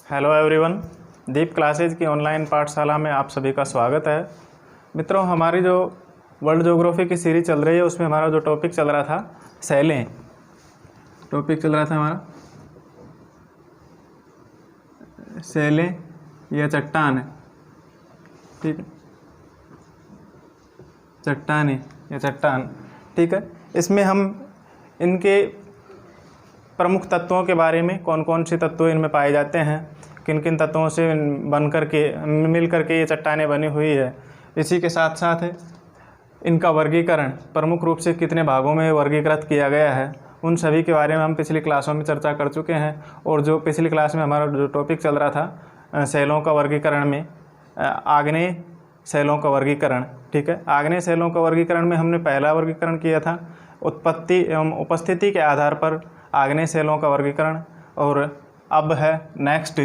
Hello everyone, दीप classes की online पाठशाला में आप सभी का स्वागत है। मित्रों, हमारी जो वर्ल्ड ज्योग्राफी की सीरीज चल रही है उसमें हमारा जो टॉपिक चल रहा था सैलें, टॉपिक चल रहा था हमारा सैलें या चट्टान, ठीक है, चट्टाने या चट्टान, ठीक है। इसमें हम इनके प्रमुख तत्वों के बारे में, कौन कौन से तत्व इनमें पाए जाते हैं, किन किन तत्वों से बन करके मिल करके ये चट्टानें बनी हुई है, इसी के साथ साथ इनका वर्गीकरण प्रमुख रूप से कितने भागों में वर्गीकृत किया गया है, उन सभी के बारे में हम पिछली क्लासों में चर्चा कर चुके हैं। और जो पिछली क्लास में हमारा जो टॉपिक चल रहा था सेलों का वर्गीकरण में, आग्नेय सेलों का वर्गीकरण, ठीक है। आग्नेय सेलों का वर्गीकरण में हमने पहला वर्गीकरण किया था उत्पत्ति एवं उपस्थिति के आधार पर आग्नेय सेलों का वर्गीकरण, और अब है नेक्स्ट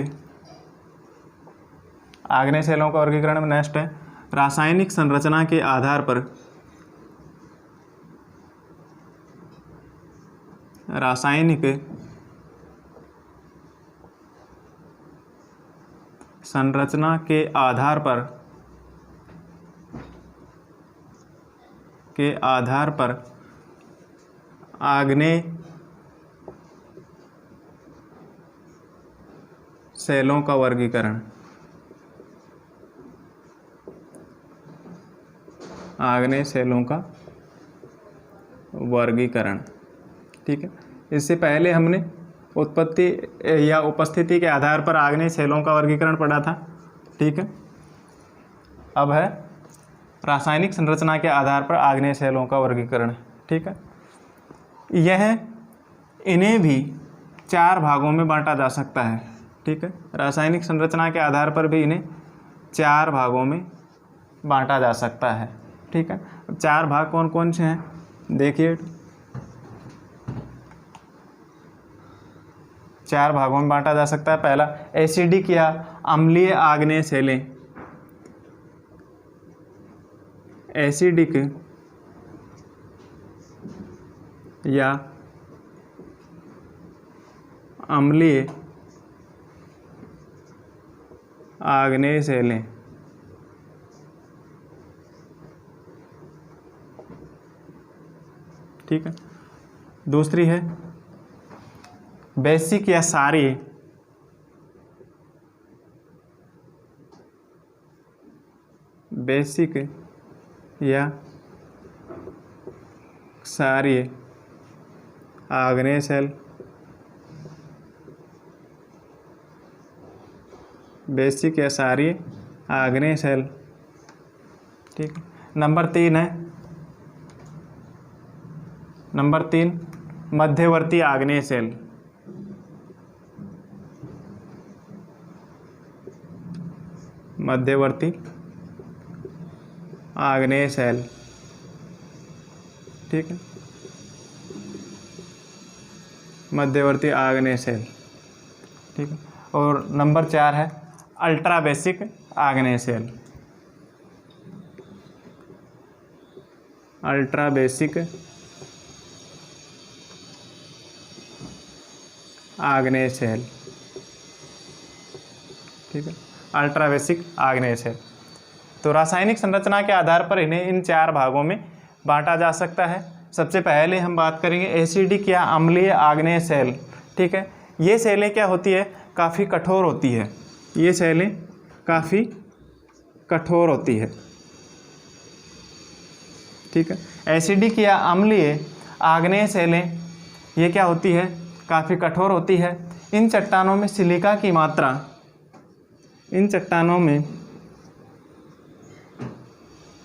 आग्नेय सेलों का वर्गीकरण में नेक्स्ट है रासायनिक संरचना के आधार पर, रासायनिक संरचना के आधार पर आग्नेय सेलों का वर्गीकरण, आग्नेय सेलों का वर्गीकरण, ठीक है। इससे पहले हमने उत्पत्ति या उपस्थिति के आधार पर आग्नेय सेलों का वर्गीकरण पढ़ा था, ठीक है। अब है रासायनिक संरचना के आधार पर आग्नेय सेलों का वर्गीकरण, ठीक है। इन्हें भी 4 भागों में बांटा जा सकता है, ठीक है। रासायनिक संरचना के आधार पर भी इन्हें 4 भागों में बांटा जा सकता है, ठीक है। 4 भाग कौन कौन से हैं देखिए, 4 भागों में बांटा जा सकता है। पहला एसिडिक या अम्लीय आग्नेय सेलें, एसिडिक या अम्लीय आग्नेय सेलें, ठीक है। दूसरी है बेसिक या क्षारीय, बेसिक या क्षारीय आग्नेय सेल, बेसिक या क्षारीय आग्नेय सेल, ठीक है। नंबर 3 मध्यवर्ती आग्नेय सेल, मध्यवर्ती आग्नेय सेल, ठीक है, मध्यवर्ती आग्नेय सेल, ठीक है। और नंबर 4 है अल्ट्रा बेसिक आग्नेय सेल, अल्ट्रा बेसिक आग्नेय सेल, ठीक है, अल्ट्रा बेसिक आग्नेय सेल। तो रासायनिक संरचना के आधार पर इन्हें इन 4 भागों में बांटा जा सकता है। सबसे पहले हम बात करेंगे एसिडिक या अम्लीय आग्नेय सेल, ठीक है। ये सेलें क्या होती है, काफ़ी कठोर होती है, ये सेलें काफ़ी कठोर होती है, ठीक है। एसिडिक या अम्लीय आग्नेय सेलें ये क्या होती है, काफ़ी कठोर होती है। इन चट्टानों में सिलिका की मात्रा, इन चट्टानों में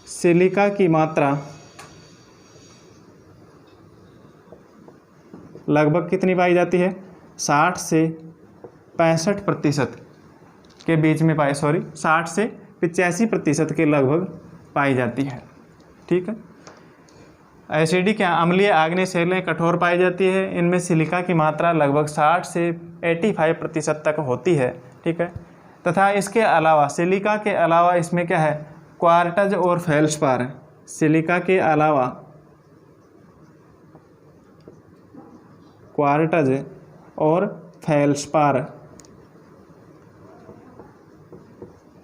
सिलिका की मात्रा लगभग कितनी पाई जाती है, 60 से 65% के बीच में 60 से 85% के लगभग पाई जाती है, ठीक है। एसिडिक या अम्लीय आग्नेय सेलें कठोर पाई जाती है, इनमें सिलिका की मात्रा लगभग 60 से 85% तक होती है, ठीक है। तथा इसके अलावा सिलिका के अलावा इसमें क्या है, क्वार्टज और फेल्सपार, सिलिका के अलावा क्वार्टज और फेल्सपार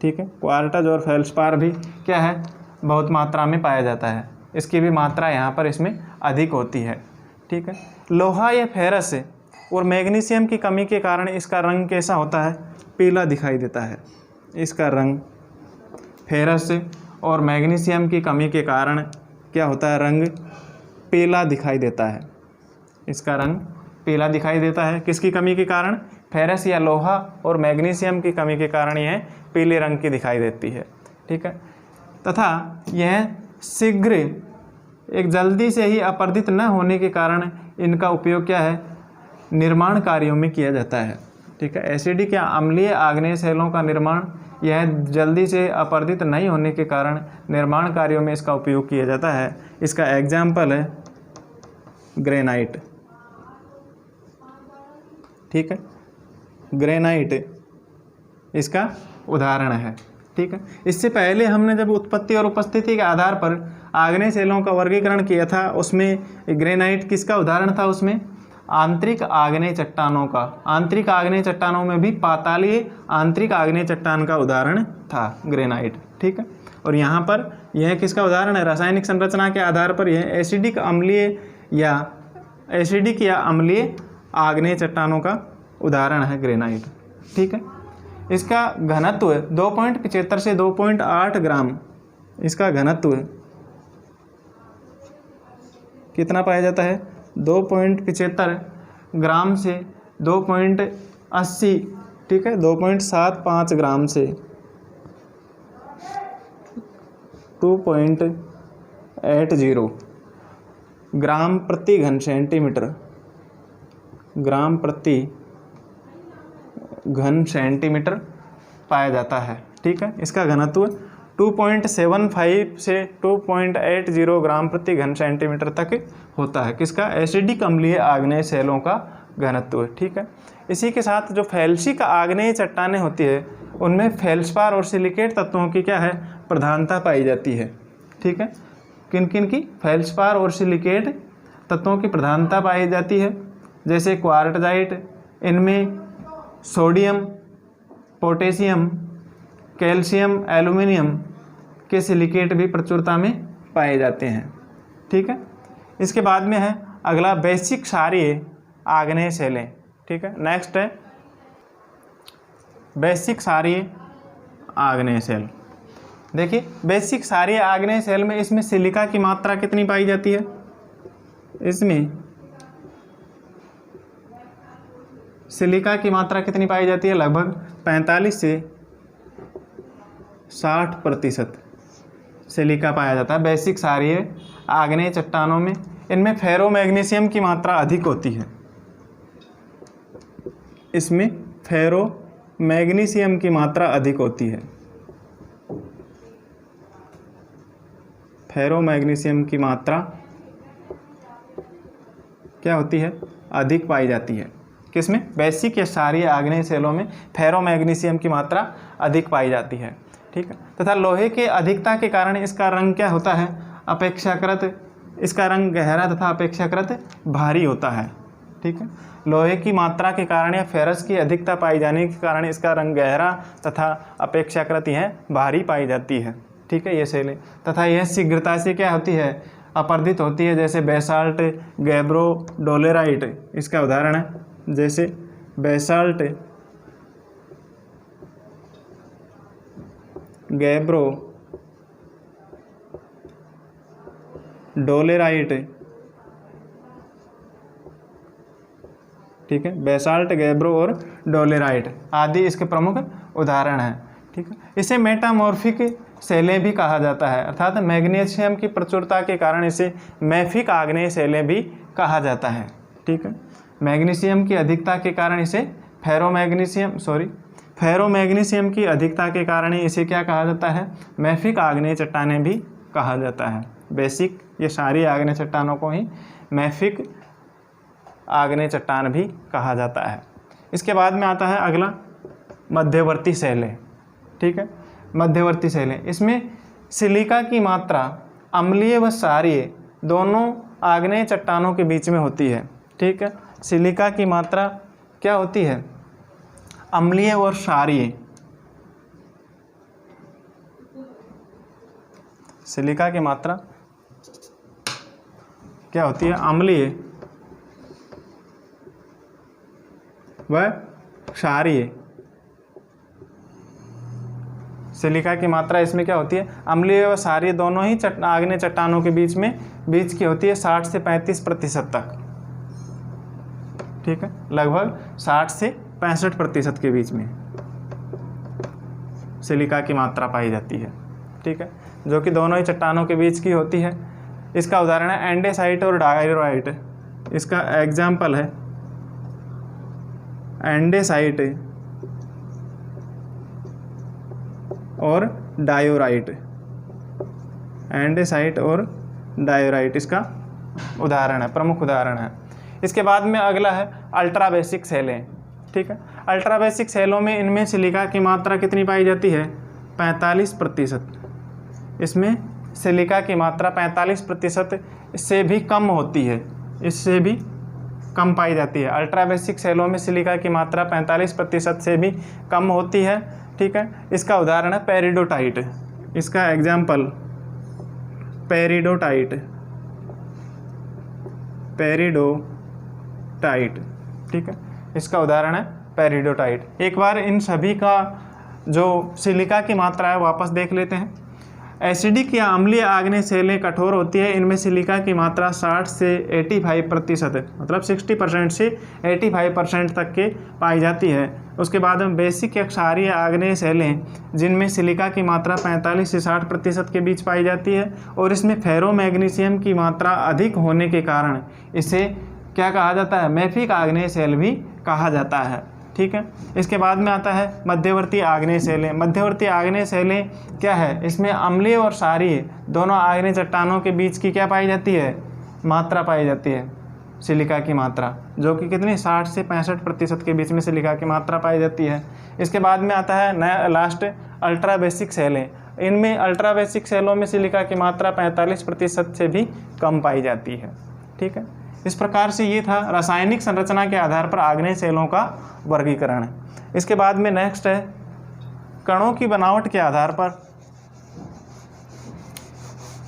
ठीक है। क्वार्टज और फेल्सपार भी क्या है, बहुत मात्रा में पाया जाता है, इसकी भी मात्रा यहाँ पर इसमें अधिक होती है, ठीक है। लोहा या फेरस और मैग्नीशियम की कमी के कारण इसका रंग कैसा होता है, पीला दिखाई देता है। इसका रंग फेरस और मैग्नीशियम की कमी के कारण क्या होता है, रंग पीला दिखाई देता है। इसका रंग पीला दिखाई देता है, किसकी कमी के कारण, फेरस या लोहा और मैग्नीशियम की कमी के कारण यह पीले रंग की दिखाई देती है, ठीक है। तथा यह शीघ्र एक जल्दी से ही अपरदित न होने के कारण इनका उपयोग क्या है, निर्माण कार्यों में किया जाता है, ठीक है। एसिडिक या अम्लीय आग्नेय शैलों का निर्माण यह जल्दी से अपरदित नहीं होने के कारण निर्माण कार्यों में इसका उपयोग किया जाता है। इसका एग्जाम्पल है ग्रेनाइट, ठीक है। ग्रेनाइट इसका उदाहरण है, ठीक है। इससे पहले हमने जब उत्पत्ति और उपस्थिति के आधार पर आग्नेय शैलों का वर्गीकरण किया था, उसमें ग्रेनाइट किसका उदाहरण था, उसमें आंतरिक आग्नेय चट्टानों का। आंतरिक आग्नेय चट्टानों में भी पातालीय आंतरिक आग्नेय चट्टान का उदाहरण था ग्रेनाइट, ठीक है। और यहाँ पर यह किसका उदाहरण है, रासायनिक संरचना के आधार पर यह एसिडिक या अम्लीय आग्नेय चट्टानों का उदाहरण है ग्रेनाइट, ठीक है। इसका घनत्व 2.75 से 2.8 ग्राम, इसका घनत्व कितना पाया जाता है, 2.75 ग्राम से 2.80, ठीक है, 2.75 ग्राम से 2.80 ग्राम प्रति घन सेंटीमीटर, ग्राम प्रति घन सेंटीमीटर पाया जाता है, ठीक है। इसका घनत्व 2.75 से 2.80 ग्राम प्रति घन सेंटीमीटर तक होता है, किसका, एसिडिक अम्लीय आग्नेय शैलों का घनत्व, ठीक है। इसी के साथ जो फेल्सिक आग्नेय चट्टानें होती है उनमें फेल्सपार और सिलिकेट तत्वों की क्या है, प्रधानता पाई जाती है, ठीक है। किन किन की, फेल्सपार और सिलिकेट तत्वों की प्रधानता पाई जाती है, जैसे क्वार्टजाइट, इनमें सोडियम, पोटेशियम, कैल्शियम, एल्युमिनियम के सिलिकेट भी प्रचुरता में पाए जाते हैं, ठीक है। इसके बाद में है अगला बेसिक क्षारीय आग्नेय शैलें, ठीक है। नेक्स्ट है बेसिक क्षारीय आग्नेय शैल। देखिए बेसिक क्षारीय आग्नेय शैल में इसमें सिलिका की मात्रा कितनी पाई जाती है, इसमें सिलिका की मात्रा कितनी पाई जाती है, लगभग 45 से 60% सिलिका पाया जाता है बेसिक क्षारीय आग्नेय चट्टानों में। इनमें फेरोमैग्नीशियम की मात्रा अधिक होती है, इसमें फेरोमैग्नीशियम की मात्रा अधिक होती है, फेरोमैग्नीशियम की मात्रा क्या होती है, अधिक पाई जाती है, किसमें, बेसिक या क्षारीय आग्नेय शैलों में फेरोमैग्नीशियम की मात्रा अधिक पाई जाती है, ठीक है। तथा लोहे के अधिकता के कारण इसका रंग क्या होता है, अपेक्षाकृत, इसका रंग गहरा तथा अपेक्षाकृत भारी होता है, ठीक है। लोहे की मात्रा के कारण या फेरस की अधिकता पाई जाने के कारण इसका रंग गहरा तथा अपेक्षाकृत यह भारी पाई जाती है, ठीक है, ये शैलें। तथा यह शीघ्रता से क्या होती है, अपरदित होती है, जैसे बेसाल्ट, गैब्रो, डोलेराइट इसका उदाहरण है, जैसे बेसाल्ट, गैब्रो, डोलेराइट, ठीक है, बेसाल्ट, गैब्रो और डोलेराइट आदि इसके प्रमुख उदाहरण हैं, ठीक है। इसे मेटामॉर्फिक शैलें भी कहा जाता है, अर्थात मैग्नीशियम की प्रचुरता के कारण इसे मैफिक आग्नेय शैलें भी कहा जाता है, ठीक है। मैग्नीशियम की अधिकता के कारण इसे फेरोमैग्नीशियम की अधिकता के कारण इसे क्या कहा जाता है, मैफिक आग्नेय चट्टानें भी कहा जाता है। बेसिक ये सारी आग्नेय चट्टानों को ही मैफिक आग्नेय चट्टान भी कहा जाता है। इसके बाद में आता है अगला मध्यवर्ती शैलें, ठीक है। मध्यवर्ती शैलें, इसमें सिलिका की मात्रा अम्लीय व क्षारीय दोनों आग्नेय चट्टानों के बीच में होती है, ठीक है। सिलिका की मात्रा क्या होती है, अम्लीय और क्षारीय सिलिका की मात्रा क्या होती है, अम्लीय व क्षारीय। सिलिका की मात्रा इसमें क्या होती है, अम्लीय व क्षारीय दोनों ही आग्नेय चट्टानों के बीच की होती है 60 से 35% तक। ठीक है, लगभग 60 से 65% के बीच में सिलिका की मात्रा पाई जाती है। ठीक है, जो कि दोनों ही चट्टानों के बीच की होती है। इसका उदाहरण है एंडेसाइट और डायोराइट। इसका एग्जाम्पल है एंडेसाइट और डायोराइट। एंडेसाइट और डायोराइट इसका उदाहरण है, प्रमुख उदाहरण है। इसके बाद में अगला है अल्ट्रा बेसिक सेलें। ठीक है, अल्ट्रा बेसिक सेलों में इनमें सिलिका की मात्रा कितनी पाई जाती है, 45%। इसमें सिलिका की मात्रा 45% से भी कम होती है, इससे भी कम पाई जाती है। अल्ट्रा बेसिक सेलों में सिलिका की मात्रा 45% से भी कम होती है। ठीक है, इसका उदाहरण है पेरिडोटाइट। इसका एग्जाम्पल पेरिडोटाइट। ठीक है, इसका उदाहरण है पेरिडोटाइट। एक बार इन सभी का जो सिलिका की मात्रा है वापस देख लेते हैं। एसिडिक या अम्लीय आग्नेय सेलें कठोर होती है, इनमें सिलिका की मात्रा 60 से 85% मतलब 60% से 85% तक के पाई जाती है। उसके बाद में बेसिक या क्षारीय आग्नेय सेलें जिनमें सिलिका की मात्रा 45 से 60% के बीच पाई जाती है और इसमें फेरोमैग्नीशियम की मात्रा अधिक होने के कारण इसे क्या कहा जाता है, मैफिक आग्नेय सेल भी कहा जाता है। ठीक है, इसके बाद में आता है मध्यवर्ती आग्नेय सेलें। मध्यवर्ती आग्नेय सेलें क्या है, इसमें अम्लीय और क्षारीय दोनों आग्नेय चट्टानों के बीच की क्या पाई जाती है, मात्रा पाई जाती है, सिलिका की मात्रा, जो कि कितनी 60 से 65% के बीच में सिलिका की मात्रा पाई जाती है। इसके बाद में आता है नया लास्ट अल्ट्रा बेसिक सेलें। इनमें अल्ट्रा बेसिक सेलों में सिलिका की मात्रा 45% से भी कम पाई जाती है। ठीक है, इस प्रकार से ये था रासायनिक संरचना के आधार पर आग्नेय सेलों का वर्गीकरण। इसके बाद में नेक्स्ट है कणों की बनावट के आधार पर,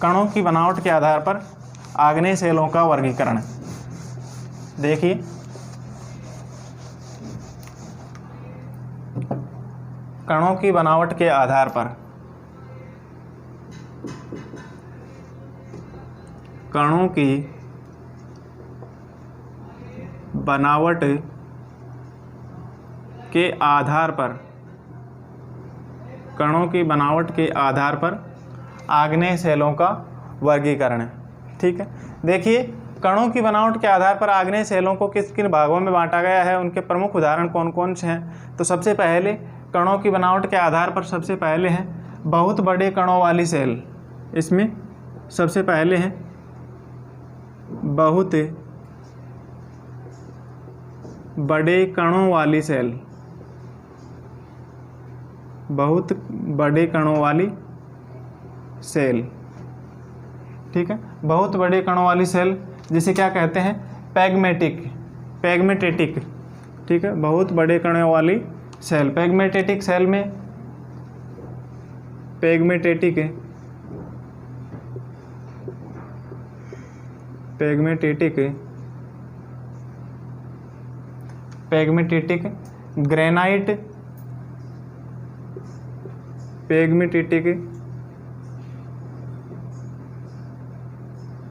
कणों की बनावट के आधार पर आग्नेय सेलों का वर्गीकरण। देखिए कणों की बनावट के आधार पर, कणों की बनावट के आधार पर, कणों की बनावट के आधार पर आग्नेय सेलों का वर्गीकरण है। ठीक है, देखिए कणों की बनावट के आधार पर आग्नेय सेलों को किस किन भागों में बांटा गया है, उनके प्रमुख उदाहरण कौन कौन से हैं। तो सबसे पहले कणों की बनावट के आधार पर सबसे पहले हैं बहुत बड़े कणों वाली सेल। इसमें सबसे पहले हैं बहुत बड़े कणों वाली सेल, बहुत बड़े कणों वाली सेल। ठीक है, बहुत बड़े कणों वाली सेल जिसे क्या कहते हैं, पैगमेटेटिक। ठीक है, बहुत बड़े कणों वाली सेल। पैगमेटेटिक सेल में पैगमेटेटिक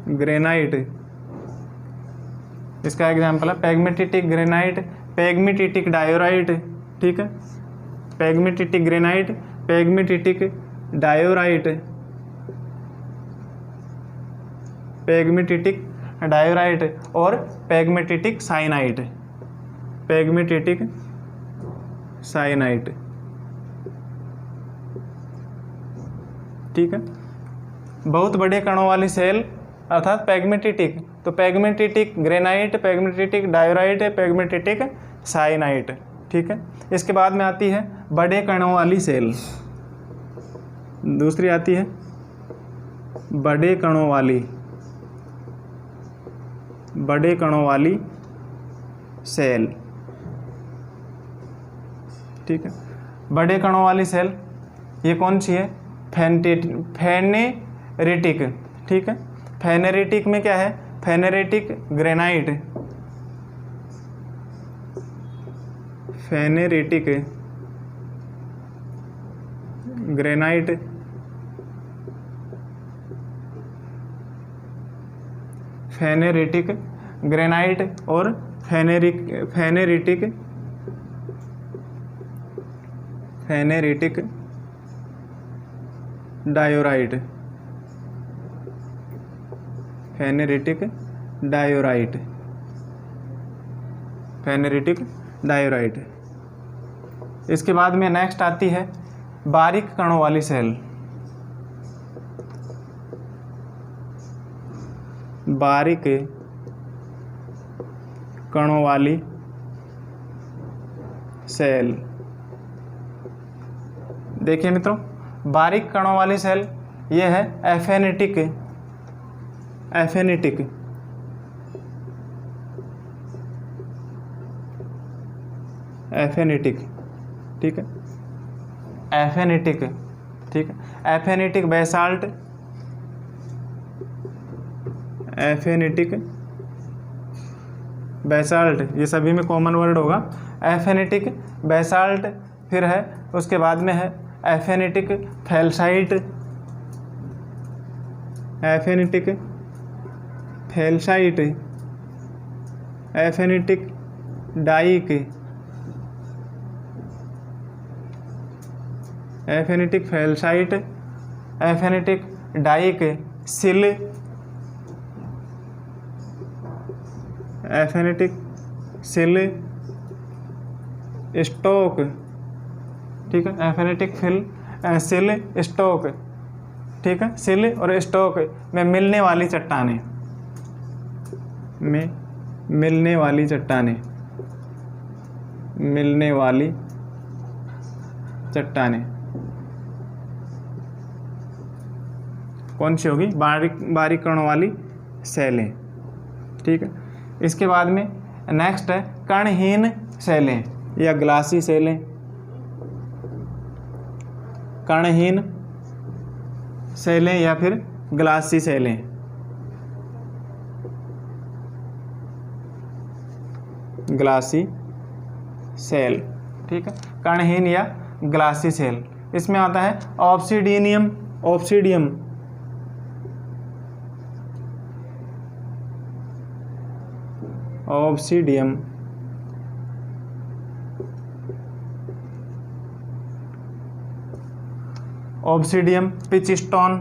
ग्रेनाइट, इसका एग्जाम्पल है पैगमेटिटिक ग्रेनाइट, पैगमेटिटिक डायोराइट। ठीक है, पैगमेटिटिक ग्रेनाइट, पैगमेटिटिक डायोराइट, पैगमेटिटिक डायोराइट और पैगमेटिटिक साइनाइट, पैगमेटिटिक साइनाइट। ठीक है, बहुत बड़े कणों वाली सेल अर्थात पैगमेटिटिक, तो पैगमेटिटिक ग्रेनाइट, पैगमेटिटिक डायोराइट, पैगमेटिटिक साइनाइट। ठीक है, इसके बाद में आती है बड़े कणों वाली सेल। दूसरी आती है बड़े कणों वाली सेल। ठीक है, बड़े कणों वाली सेल ये कौन सी है, फेनेरेटिक, ठीक है। फेनेरेटिक में क्या है, फेनेरेटिक ग्रेनाइट, फेनेरेटिक ग्रेनाइट, फेनेरेटिक ग्रेनाइट और फेनेरेटिक डायोराइट, फेनेरेटिक डायोराइट, फेनेरेटिक डायोराइट। इसके बाद में नेक्स्ट आती है बारीक कणों वाली सेल, बारीक कणों वाली सेल। देखिए मित्रों, बारीक कणों वाली सेल ये है एफेनेटिक, एफेनेटिक, एफेनेटिक, ठीक है, एफेनेटिक, ठीक है, एफेनेटिक बेसाल्ट, एफेनेटिक बेसाल्ट, ये सभी में कॉमन वर्ड होगा, एफेनेटिक बेसाल्ट। फिर है उसके बाद में है एफेनेटिक फैलसाइट, एफेनेटिक फैलसाइट, एफेनेटिक डाइक, एफेनेटिक फैलसाइट, एफेनेटिक डाइक सिल, एफेनेटिक सिल स्टोक, ठीक है, एफेनेटिक सिल स्टोक, ठीक है, सिल और स्टोक में मिलने वाली चट्टानें, में मिलने वाली चट्टानें, मिलने वाली चट्टानें कौन सी होगी, बारीक कणों वाली सेलें, ठीक है। इसके बाद में नेक्स्ट है कणहीन सेलें या ग्लासी सेलें, कणहीन सेलें या फिर ग्लासी सेलें, ग्लासी सेल, ठीक है, कणहीन या ग्लासी सेल। इसमें आता है ऑब्सिडियम, ऑब्सिडियम, ऑब्सिडियम, ऑब्सिडियम, पिचस्टोन,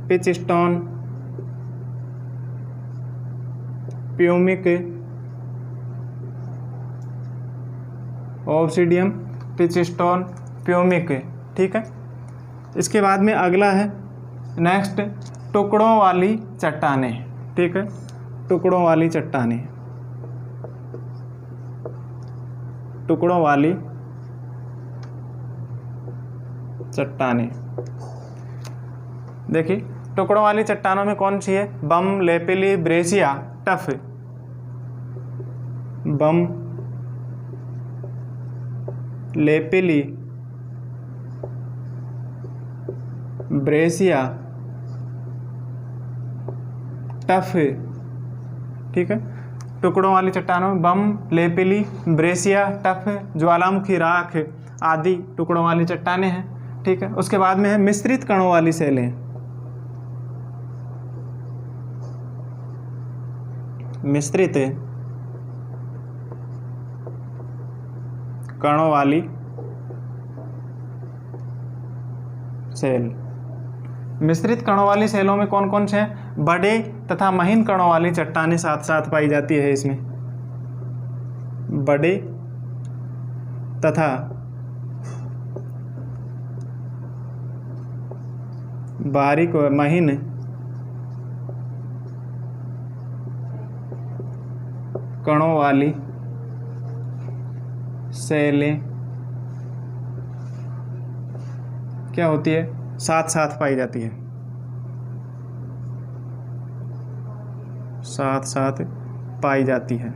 पिचस्टोन, प्यूमिक, ऑब्सिडियम, पिचस्टोन, प्यूमिक, ठीक है। इसके बाद में अगला है नेक्स्ट टुकड़ों वाली चट्टानें, ठीक है, टुकड़ों वाली चट्टानें, टुकड़ों वाली चट्टानें। देखिए टुकड़ों वाली चट्टानों में कौन सी है, बम, लेपिली, ब्रेसिया, टफ, बम, लेपिली, ब्रेसिया, टफ, ठीक है। टुकड़ों वाली चट्टानों में बम, लेपिली, ब्रेसिया, टफ, ज्वालामुखी राख आदि टुकड़ों वाली चट्टानें हैं, ठीक है। उसके बाद में है मिश्रित कणों वाली सेलें, मिश्रित कणों वाली सेल। मिश्रित कणों वाली सेलों में कौन कौन से हैं, बड़े तथा महीन कणों वाली चट्टानें साथ साथ पाई जाती है इसमें, बड़े तथा बारीक व महीन कणों वाली सेलें क्या होती है, साथ साथ पाई जाती है, साथ साथ पाई जाती है।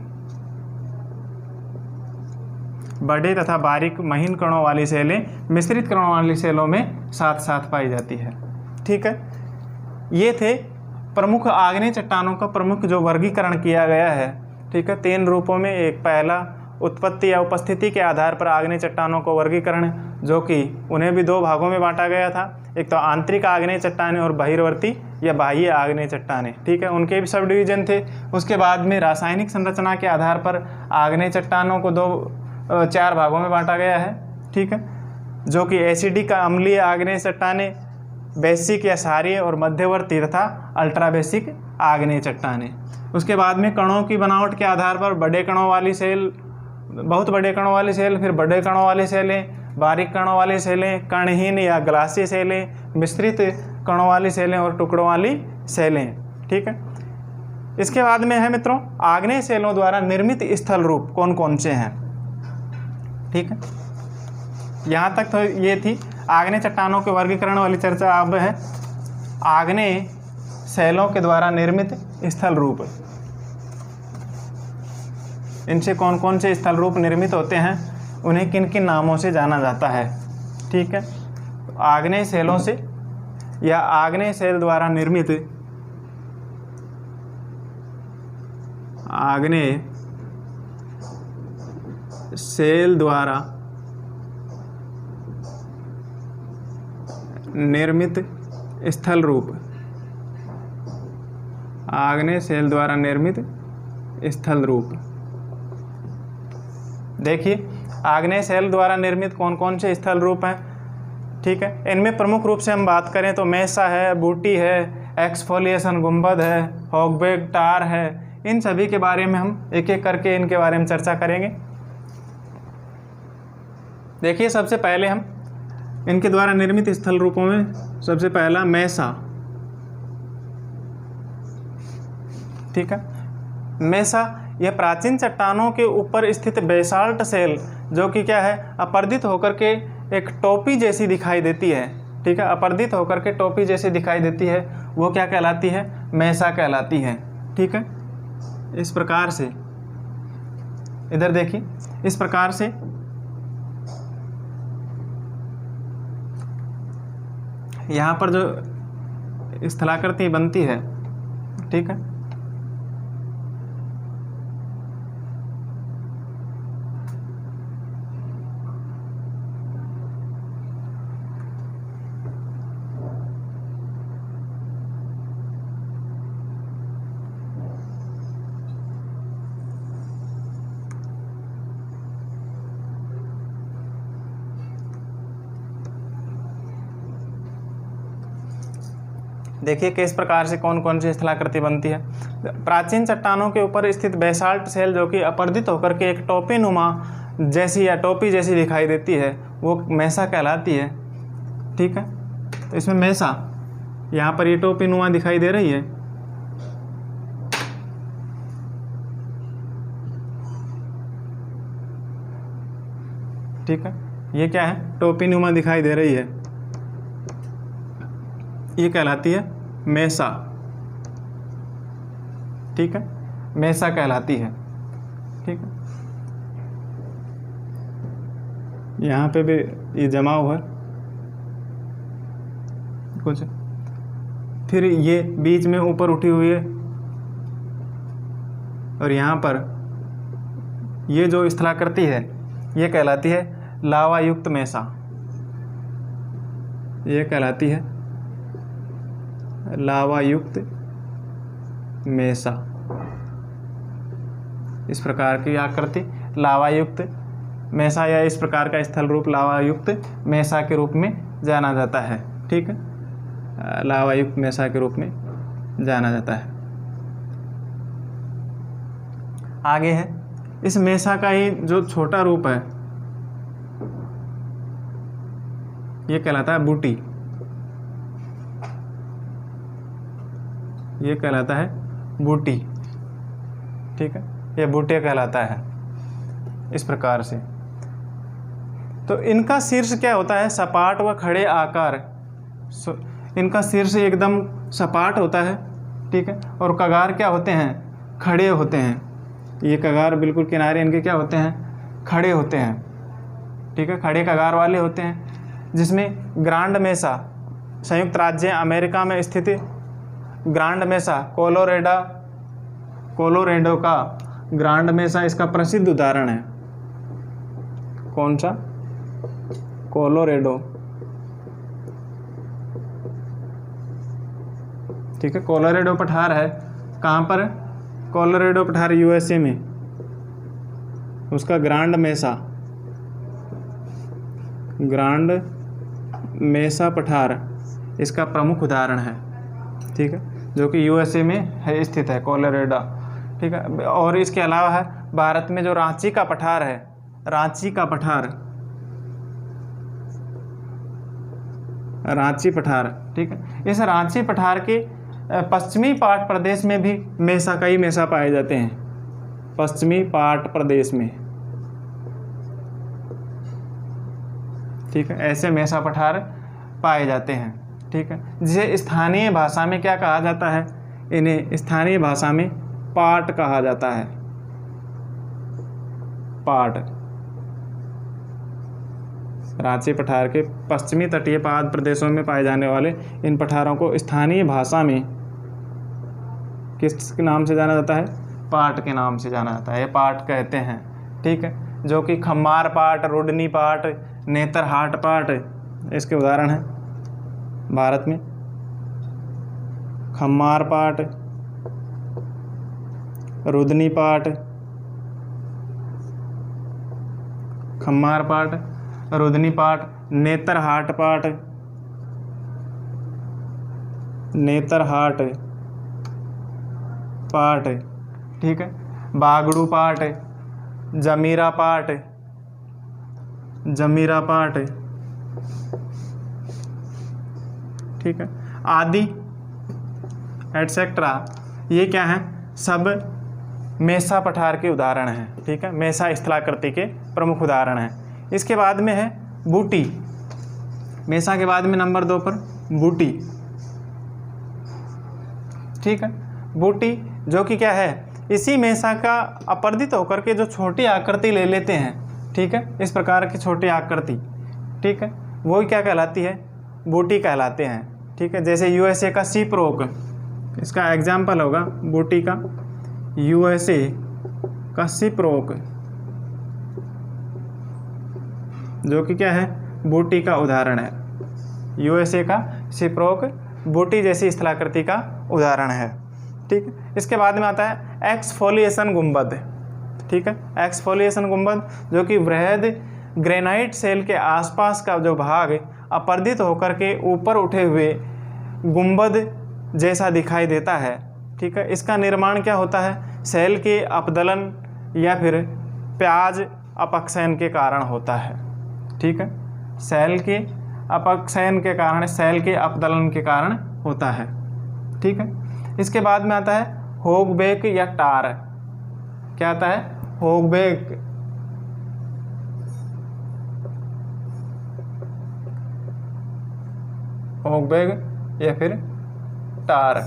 बड़े तथा बारीक महीन कणों वाली सेलें मिश्रित कणों वाली सेलों में साथ साथ पाई जाती है। ठीक है, ये थे प्रमुख आग्नेय चट्टानों का प्रमुख जो वर्गीकरण किया गया है। ठीक है, 3 रूपों में। एक पहला उत्पत्ति या उपस्थिति के आधार पर आग्नेय चट्टानों को वर्गीकरण, जो कि उन्हें भी 2 भागों में बांटा गया था। एक तो आंतरिक आग्नेय चट्टानें और बहिर्वर्ती या बाह्य आग्नेय चट्टानें। ठीक है, उनके भी सब डिवीजन थे। उसके बाद में रासायनिक संरचना के आधार पर आग्नेय चट्टानों को 4 भागों में बांटा गया है। ठीक है, जो कि एसिडिक अम्लीय आग्नेय चट्टानें, बेसिक या क्षारीय और मध्यवर्ती तथा अल्ट्रा बेसिक आग्नेय चट्टानें। उसके बाद में कणों की बनावट के आधार पर बड़े कणों वाली सेल, बहुत बड़े कणों वाली सेल, फिर बड़े कणों वाली सेलें, बारीक कणों वाली सेलें, कणहीन या ग्लासी सेलें, मिश्रित कणों वाली सेलें और टुकड़ों वाली सेलें। ठीक है, इसके बाद में है मित्रों आग्नेय सेलों द्वारा निर्मित स्थल रूप कौन कौन से हैं। ठीक है, यहाँ तक तो ये थी आग्नेय चट्टानों के वर्गीकरण वाली चर्चा। अब है आग्नेय सेलों के द्वारा निर्मित स्थल रूप। इनसे कौन कौन से स्थल रूप निर्मित होते हैं, उन्हें किन किन नामों से जाना जाता है। ठीक है, तो आग्नेय सेलों से या आग्नेय सेल द्वारा निर्मित आग्नेय सेल द्वारा निर्मित स्थल रूप। आग्नेय सेल द्वारा निर्मित स्थल रूप। देखिए आग्नेय सेल द्वारा निर्मित कौन कौन से स्थल रूप हैं। ठीक है, इनमें प्रमुख रूप से हम बात करें तो मेसा है, बूटी है, एक्सफोलिएशन गुंबद है, हॉगबैग टार है। इन सभी के बारे में हम एक एक करके इनके बारे में चर्चा करेंगे। देखिए सबसे पहले हम इनके द्वारा निर्मित स्थल रूपों में सबसे पहला मेसा। ठीक है, मेसा यह प्राचीन चट्टानों के ऊपर स्थित बेसाल्ट सेल, जो कि क्या है अपर्दित होकर के एक टोपी जैसी दिखाई देती है। ठीक है, अपर्दित होकर के टोपी जैसी दिखाई देती है, वो क्या कहलाती है, मेसा कहलाती है। ठीक है, इस प्रकार से इधर देखिए, इस प्रकार से यहाँ पर जो स्थलाकृति बनती है। ठीक है, देखिए किस प्रकार से कौन कौन सी स्थलाकृति बनती है। प्राचीन चट्टानों के ऊपर स्थित बेसाल्ट सेल, जो कि अपर्दित होकर के एक टोपी नुमा जैसी या टोपी जैसी दिखाई देती है, वो मेसा कहलाती है। ठीक है, तो इसमें मेसा, यहाँ पर ये टोपी नुमा दिखाई दे रही है। ठीक है, ये क्या है, टोपी नुमा दिखाई दे रही है, ये कहलाती है मेसा। ठीक है, मेसा कहलाती है। ठीक है, यहाँ पे भी ये जमा हुआ है कुछ, फिर ये बीच में ऊपर उठी हुई है, और यहाँ पर ये जो स्थलाकृति है ये कहलाती है लावा युक्त मेसा। ये कहलाती है लावा युक्त मेसा। इस प्रकार की आकृति लावा युक्त मेसा या इस प्रकार का स्थल रूप लावा युक्त मेसा के रूप में जाना जाता है। ठीक है, लावा युक्त मेसा के रूप में जाना जाता है। आगे है इस मेसा का ही जो छोटा रूप है, ये कहलाता है बूटी। ये कहलाता है बूटी। ठीक है, ये बूटे कहलाता है इस प्रकार से। तो इनका शीर्ष क्या होता है, सपाट व खड़े आकार। इनका शीर्ष एकदम सपाट होता है। ठीक है, और कगार क्या होते हैं, खड़े होते हैं। ये कगार बिल्कुल किनारे इनके क्या होते हैं, खड़े होते हैं। ठीक है, खड़े कगार वाले होते हैं। जिसमें ग्रांड मेसा संयुक्त राज्य अमेरिका में स्थित ग्रांड मेसा कोलोरेडो का ग्रांड मेसा इसका प्रसिद्ध उदाहरण है। कौन सा? कोलोरेडो। ठीक है, कोलोरेडो पठार है। कहाँ पर? कोलोरेडो पठार यूएसए में, उसका ग्रांड मेसा पठार इसका प्रमुख उदाहरण है। ठीक है, जो कि यूएसए में है, स्थित है कोलोरेडो। ठीक है, और इसके अलावा है भारत में जो रांची का पठार है, रांची पठार। ठीक है, इस रांची पठार के पश्चिमी पाट प्रदेश में भी कई मेसा पाए जाते हैं। पश्चिमी पाट प्रदेश में, ठीक है, ऐसे मेसा पठार पाए जाते हैं। ठीक है, जिसे स्थानीय भाषा में क्या कहा जाता है? इन्हें स्थानीय भाषा में पाट कहा जाता है। पाट। रांची पठार के पश्चिमी तटीय पाद प्रदेशों में पाए जाने वाले इन पठारों को स्थानीय भाषा में किस नाम से जाना जाता है? पाट के नाम से जाना जाता है। ये पाट कहते हैं। ठीक है, जो कि खम्मार पाट, रुडनी पाट, नेतरहाट पाट इसके उदाहरण हैं भारत में। खम्मार पाट, रुदनी पाट, खम्मार पाट, रुदनी पाट, नेतरहाट पाट। ठीक है, बागड़ू पाट, जमीरा पाट। ठीक है, आदि एटसेट्रा, ये क्या है? सब मेसा पठार के उदाहरण हैं। ठीक है, मेसा स्थलाकृति के प्रमुख उदाहरण हैं। इसके बाद में है बूटी। मेसा के बाद में नंबर 2 पर बूटी। ठीक है, बूटी जो कि क्या है? इसी मेसा का अपरदित होकर के जो छोटी आकृति ले लेते हैं। ठीक है, इस प्रकार की छोटी आकृति, ठीक है, वो क्या कहलाती है? बूटी कहलाते हैं। ठीक है, जैसे यूएसए का सीप्रोक, इसका एग्जाम्पल होगा बूटी का। यूएसए का सीप्रोक जो कि क्या है? बूटी का उदाहरण है। यूएसए का सीप्रोक बूटी जैसी स्थलाकृति का उदाहरण है। ठीक है, इसके बाद में आता है एक्सफोलिएशन गुंबद। ठीक है, एक्सफोलिएशन गुंबद जो कि वृहद ग्रेनाइट सेल के आसपास का जो भाग अपरदित होकर के ऊपर उठे हुए गुंबद जैसा दिखाई देता है। ठीक है, इसका निर्माण क्या होता है? सेल के अपदलन या फिर प्याज अपक्षयन के कारण होता है। ठीक है, सेल के अपक्षयन के कारण, सेल के अपदलन के कारण होता है। ठीक है, इसके बाद में आता है होगबेक या टार। क्या आता है? होगबेक। होगबेक या फिर टार।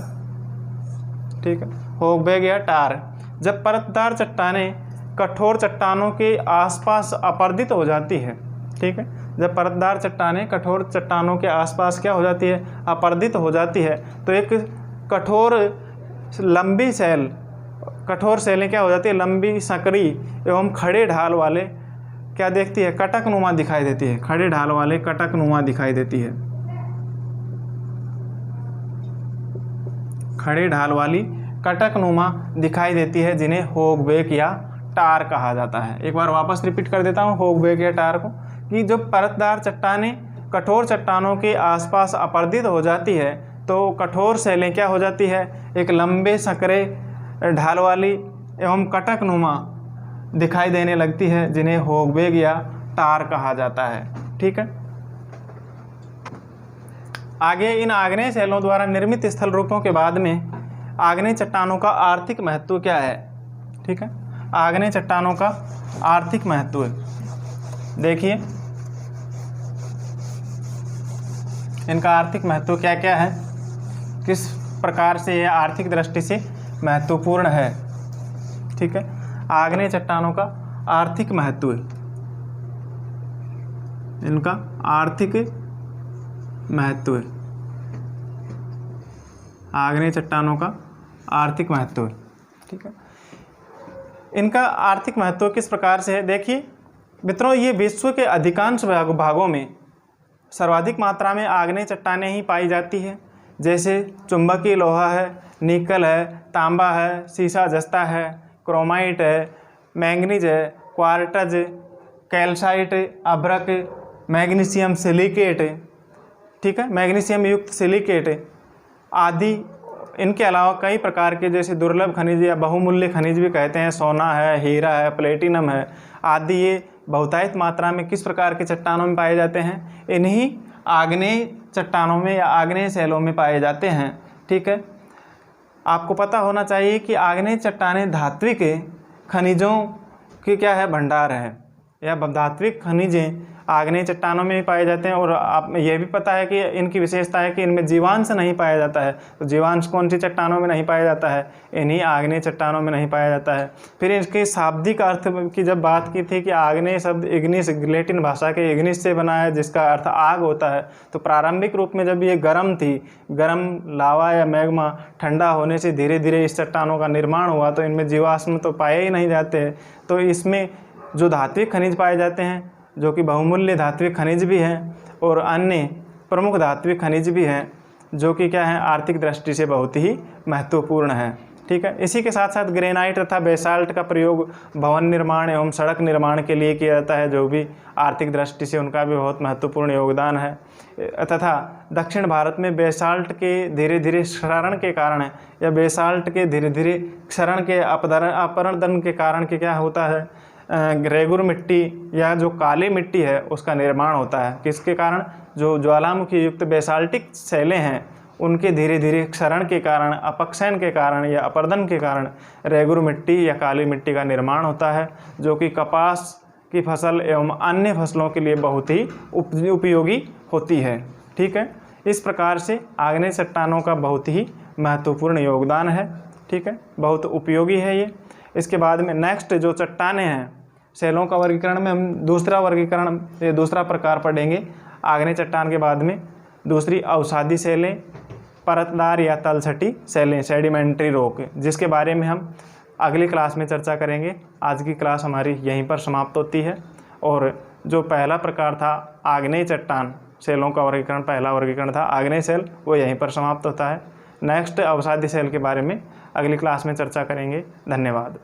ठीक है, होगबेक या टार। जब परतदार चट्टानें कठोर चट्टानों के आसपास अपरदित हो जाती है। ठीक है, जब परतदार चट्टानें कठोर चट्टानों के आसपास क्या हो जाती है? अपरदित हो जाती है, तो एक कठोर लंबी सेल, कठोर सेलें क्या हो जाती है? लंबी, सकरी एवं खड़े ढाल वाले क्या देखती है? कटक नुमा दिखाई देती है। खड़े ढाल वाले कटक नुमा दिखाई देती है। खड़े ढाल वाली कटक नुमा दिखाई देती है, जिन्हें होगबेक या टार कहा जाता है। एक बार वापस रिपीट कर देता हूँ होगबेक या टार को, कि जो परतदार चट्टानें कठोर चट्टानों के आसपास अपरदित हो जाती है, तो कठोर सेलें क्या हो जाती है? एक लंबे सकरे ढाल वाली एवं कटक नुमा दिखाई देने लगती है, जिन्हें होगबेक या टार कहा जाता है। ठीक है, आगे इन आग्नेय सेलों द्वारा निर्मित स्थल रूपों के बाद में आग्नेय चट्टानों का आर्थिक महत्व क्या है? ठीक है, आग्नेय चट्टानों का आर्थिक महत्व देखिए, इनका आर्थिक महत्व क्या क्या है, किस प्रकार से यह आर्थिक दृष्टि से महत्वपूर्ण है। ठीक है, आग्नेय चट्टानों का आर्थिक महत्व। इनका आर्थिक महत्व है, आग्नेय चट्टानों का आर्थिक महत्व है। ठीक है, इनका आर्थिक महत्व किस प्रकार से है, देखिए मित्रों, ये विश्व के अधिकांश भागों में सर्वाधिक मात्रा में आग्नेय चट्टानें ही पाई जाती है, जैसे चुंबकीय लोहा है, निकल है, तांबा है, सीसा जस्ता है, क्रोमाइट है, मैंगनीज है, क्वार्टज, कैल्साइट, अभ्रक, मैग्नीशियम सिलिकेट, ठीक है, मैग्नीशियम युक्त सिलिकेट आदि। इनके अलावा कई प्रकार के जैसे दुर्लभ खनिज या बहुमूल्य खनिज भी कहते हैं, सोना है, हीरा है, प्लेटिनम है आदि, ये बहुतायत मात्रा में किस प्रकार के चट्टानों में पाए जाते हैं, इन्हीं आग्नेय चट्टानों में या आग्नेय शैलों में पाए जाते हैं। ठीक है, आपको पता होना चाहिए कि आग्नेय चट्टानें धात्विक खनिजों की क्या है, भंडार है, या धात्विक खनिजें आग्नेय चट्टानों में भी पाए जाते हैं। और आप ये भी पता है कि इनकी विशेषता है कि इनमें जीवांश नहीं पाया जाता है। तो जीवांश कौन सी चट्टानों में नहीं पाया जाता है, इन्हीं आग्नेय चट्टानों में नहीं पाया जाता है। फिर इसके शाब्दिक अर्थ की जब बात की थी कि आग्नेय शब्द इग्निस, लैटिन भाषा के इग्निस से बना है, जिसका अर्थ आग होता है। तो प्रारंभिक रूप में जब ये गर्म थी, गर्म लावा या मैग्मा ठंडा होने से धीरे धीरे इस चट्टानों का निर्माण हुआ, तो इनमें जीवाश्म तो पाए ही नहीं जाते। तो इसमें जो धात्विक खनिज पाए जाते हैं, जो कि बहुमूल्य धात्विक खनिज भी हैं और अन्य प्रमुख धात्विक खनिज भी हैं, जो कि क्या है, आर्थिक दृष्टि से बहुत ही महत्वपूर्ण है। ठीक है, इसी के साथ साथ ग्रेनाइट तथा बेसाल्ट का प्रयोग भवन निर्माण एवं सड़क निर्माण के लिए किया जाता है, जो भी आर्थिक दृष्टि से उनका भी बहुत महत्वपूर्ण योगदान है। तथा दक्षिण भारत में बेसाल्ट के धीरे धीरे क्षरण के कारण या बेसाल्ट के धीरे धीरे क्षरण के अपरदन के कारण के क्या होता है, रेगुर मिट्टी या जो काली मिट्टी है उसका निर्माण होता है। किसके कारण, जो ज्वालामुखी युक्त बेसाल्टिक शैलें हैं उनके धीरे धीरे क्षरण के कारण, अपक्षयन के कारण या अपरदन के कारण रेगुर मिट्टी या काली मिट्टी का निर्माण होता है, जो कि कपास की फसल एवं अन्य फसलों के लिए बहुत ही उपयोगी होती है। ठीक है, इस प्रकार से आग्नेय चट्टानों का बहुत ही महत्वपूर्ण योगदान है। ठीक है, बहुत उपयोगी है ये। इसके बाद में नेक्स्ट जो चट्टानें हैं, शैलों का वर्गीकरण में हम दूसरा प्रकार पढ़ेंगे। आग्नेय चट्टान के बाद में दूसरी अवसादी शैलें, परतदार या तलछटी शैलें, सेडिमेंट्री रॉक, जिसके बारे में हम अगली क्लास में चर्चा करेंगे। आज की क्लास हमारी यहीं पर समाप्त होती है। और जो पहला प्रकार था आग्नेय चट्टान शैलों का वर्गीकरण, पहला वर्गीकरण था आग्नेय शैल, वो यहीं पर समाप्त होता है। नेक्स्ट अवसादी शैल के बारे में अगली क्लास में चर्चा करेंगे। धन्यवाद।